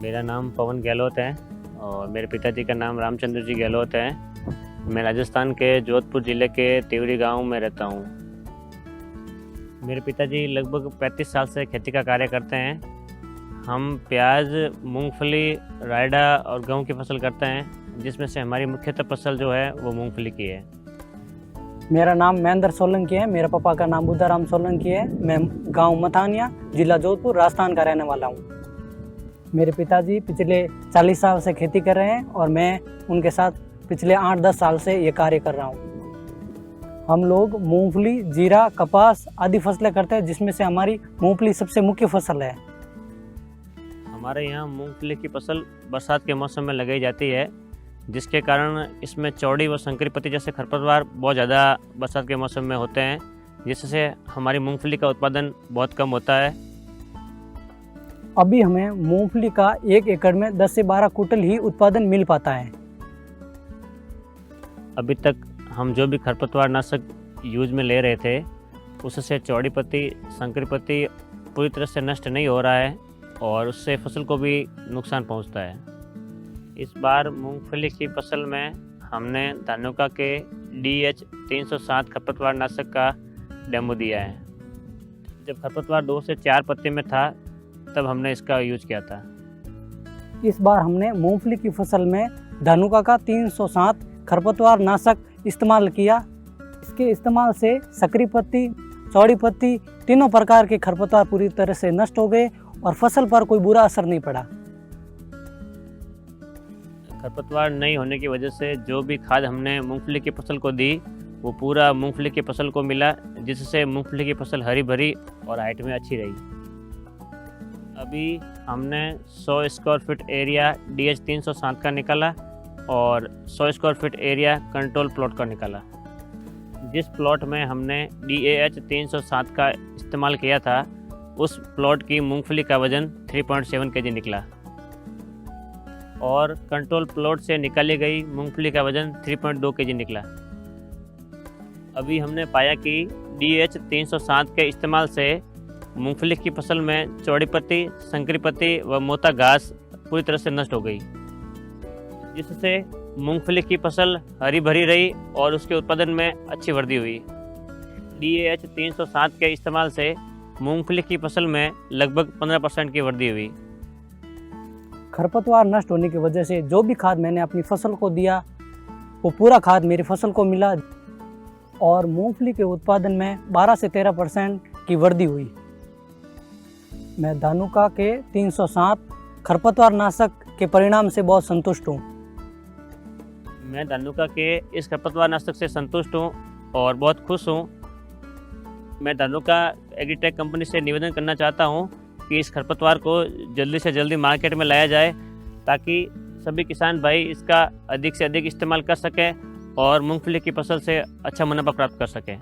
मेरा नाम पवन गहलोत है और मेरे पिताजी का नाम रामचंद्र जी गहलोत है। मैं राजस्थान के जोधपुर ज़िले के तिवरी गांव में रहता हूं। मेरे पिताजी लगभग 35 साल से खेती का कार्य करते हैं। हम प्याज, मूंगफली, रायडा और गेहूं की फसल करते हैं, जिसमें से हमारी मुख्यतः फसल जो है वो मूंगफली की है। मेरा नाम महेंद्र सोलंकी है। मेरे पापा का नाम बुद्धाराम सोलंकी है। मैं गांव मथानिया, जिला जोधपुर, राजस्थान का रहने वाला हूं। मेरे पिताजी पिछले 40 साल से खेती कर रहे हैं और मैं उनके साथ पिछले 8-10 साल से ये कार्य कर रहा हूं। हम लोग मूंगफली, जीरा, कपास आदि फसलें करते हैं, जिसमें से हमारी मूंगफली सबसे मुख्य फसल है। हमारे यहाँ मूंगफली की फसल बरसात के मौसम में लगाई जाती है, जिसके कारण इसमें चौड़ी व संकरी पत्ती जैसे खरपतवार बहुत ज़्यादा बरसात के मौसम में होते हैं, जिससे हमारी मूंगफली का उत्पादन बहुत कम होता है। अभी हमें मूंगफली का 1 एकड़ में 10 से 12 कुंटल ही उत्पादन मिल पाता है। अभी तक हम जो भी खरपतवार नाशक यूज में ले रहे थे, उससे चौड़ी पत्ती, संकरी पत्ती पूरी तरह से नष्ट नहीं हो रहा है और उससे फसल को भी नुकसान पहुंचता है। इस बार मूंगफली की फसल में हमने धानुका के DH 307 खरपतवार नाशक का डेमो दिया है। जब खरपतवार 2 से 4 पत्ती में था, तब हमने इसका यूज किया था। इस बार हमने मूंगफली की फसल में धानुका का 307 खरपतवार नाशक इस्तेमाल किया। इसके इस्तेमाल से सकरी पत्ती, चौड़ी पत्ती, तीनों प्रकार के खरपतवार पूरी तरह से नष्ट हो गए और फसल पर कोई बुरा असर नहीं पड़ा। खरपतवार नहीं होने की वजह से जो भी खाद हमने मूंगफली की फसल को दी, वो पूरा मूंगफली की फसल को मिला, जिससे मूंगफली की फसल हरी भरी और हाइट में अच्छी रही। अभी हमने 100 स्क्वायर फीट एरिया DH 307 का निकाला और 100 square feet area control plot का निकाला। जिस प्लॉट में हमने DAH 307 का इस्तेमाल किया था, उस प्लॉट की मूंगफली का वजन 3.7 kg निकला और कंट्रोल प्लॉट से निकाली गई मूंगफली का वजन 3.2 kg निकला। अभी हमने पाया कि DH 307 के इस्तेमाल से मूंगफली की फसल में चौड़ी पत्ती, संकरी पत्ती व मोटा घास पूरी तरह से नष्ट हो गई, जिससे मूंगफली की फसल हरी भरी रही और उसके उत्पादन में अच्छी वृद्धि हुई। DAH 307 के इस्तेमाल से मूंगफली की फसल में लगभग 15% की वृद्धि हुई। खरपतवार नष्ट होने की वजह से जो भी खाद मैंने अपनी फसल को दिया, वो पूरा खाद मेरी फसल को मिला और मूंगफली के उत्पादन में 12 से 13% की वृद्धि हुई। मैं धानुका के 307 खरपतवार नाशक के परिणाम से बहुत संतुष्ट हूँ। मैं धानुका के इस खरपतवार नाशक से संतुष्ट हूँ और बहुत खुश हूँ। मैं धानुका एग्रीटेक कंपनी से निवेदन करना चाहता हूँ कि इस खरपतवार को जल्दी से जल्दी मार्केट में लाया जाए, ताकि सभी किसान भाई इसका अधिक से अधिक इस्तेमाल कर सकें और मूंगफली की फसल से अच्छा मुनाफा प्राप्त कर सकें।